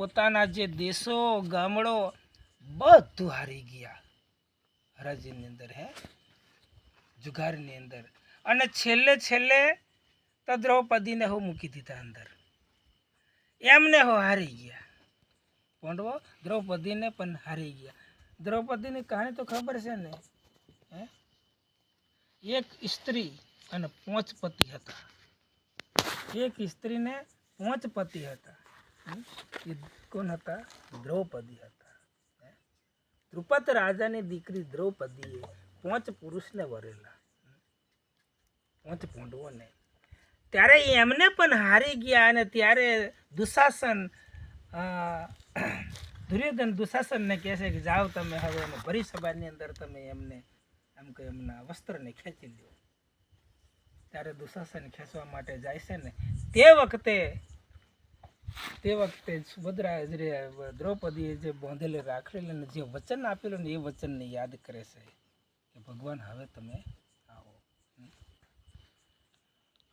પોતાના જે દેશો ગામડો બધું હારી ગયા હરાજીની અંદર, જુગારની અંદર. અને છેલ્લે છેલ્લે તો દ્રૌપદીને હું મૂકી દીધા અંદર, એમને હો હારી ગયા. પાંડવો દ્રૌપદીને પણ હારી ગયા. દ્રૌપદીની કહાણી તો ખબર છે ને, એક સ્ત્રી અને 5 પતિ હતા. એક સ્ત્રીને 5 પતિ હતા. એ કોણ હતા? દ્રૌપદી હતા. દ્રુપદ રાજાની દીકરી દ્રૌપદીએ 5 પુરુષને વરેલા, 5 પાંડવોને. ત્યારે એમને પણ હારી ગયા. અને ત્યારે દુશાસન, દુર્યોધન દુશાસનને કહે છે કે જાઓ તમે હવે ભરી સભાની અંદર તમે એમને એમ કે એમના વસ્ત્રને ખેંચી લો. ત્યારે દુશાસન ખેંચવા માટે જાય છે ને, તે વખતે સુભદ્રા દ્રૌપદીએ જે બાંધેલી રાખેલી અને જે વચન આપેલું ને એ વચનને યાદ કરે છે કે ભગવાન હવે તમે આવો.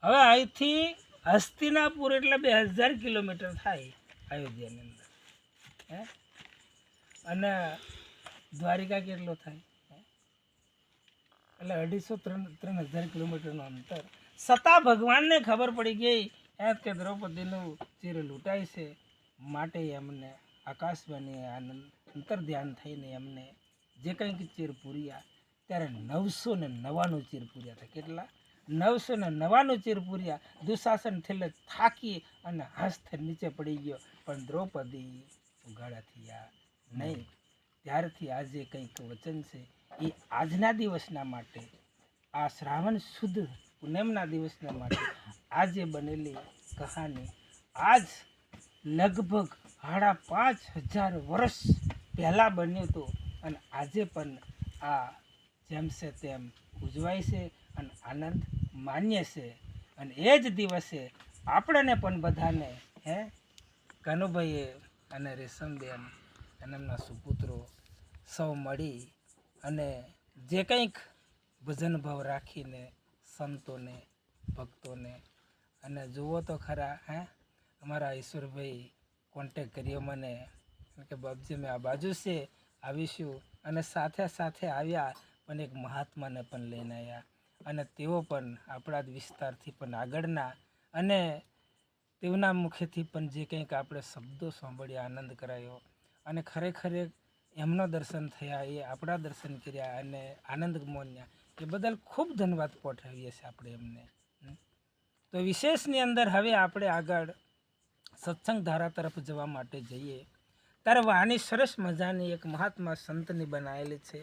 હવે અહીંથી હસ્તિનાપુર એટલે 2000 કિલોમીટર થાય અયોધ્યાની અંદર, અને દ્વારિકા કેટલો થાય? એટલે 250-3000 કિલોમીટરનું અંતર. છતાં ભગવાનને ખબર પડી ગઈ કે દ્રૌપદીનું ચિર લૂંટાય છે, માટે એમને આકાશવાણી અંતર ધ્યાન થઈને એમને જે કંઈક ચીર પૂર્યા. ત્યારે 999 ચીર પૂર્યા હતા. કેટલા? 999 ચીર પૂર્યા. દુશાસન થયેલે થાકી અને હસ્ત નીચે પડી ગયો, પણ દ્રૌપદી ઉગાડા થયા નહીં. ત્યારથી આજે કંઈક વચન છે એ આજના દિવસના માટે, આ શ્રાવણ સુદ પૂનમના દિવસના માટે આજે બનેલી કહાની આજ લગભગ 5500 વર્ષ પહેલાં બન્યું હતું. અને આજે પણ આ જેમ છે તેમ ઉજવાય છે અને આનંદ માન્ય છે. અને એ જ દિવસે આપણને પણ બધાને કનુભાઈએ અને રેશમબેન અને એમના સુપુત્રો સૌ મળી અને જે કંઈક ભજન ભાવ રાખીને સંતોને ભક્તોને, અને જુઓ તો ખરા, અમારા ઈશ્વરભાઈ કોન્ટેક કર્યો મને કે બાપજી મેં આ બાજુ છે આવીશું. અને સાથે સાથે આવ્યા પણ એક મહાત્માને પણ લઈને આવ્યા. અને તેઓ પણ આપણા જ વિસ્તારથી પણ આગળના, અને તેઓના મુખેથી પણ જે કંઈક આપણે શબ્દો સાંભળ્યા, આનંદ કરાયો. અને ખરેખર એમના દર્શન થયા, એ આપણા દર્શન કર્યા અને આનંદ માણ્યા. એ બદલ ખૂબ ધન્યવાદ પાઠવીએ છીએ આપણે એમને. તો વિશેષની અંદર હવે આપણે આગળ સત્સંગ ધારા તરફ જવા માટે જઈએ ત્યારે વાણી સરસ મજાની એક મહાત્મા સંતની બનાવેલી છે.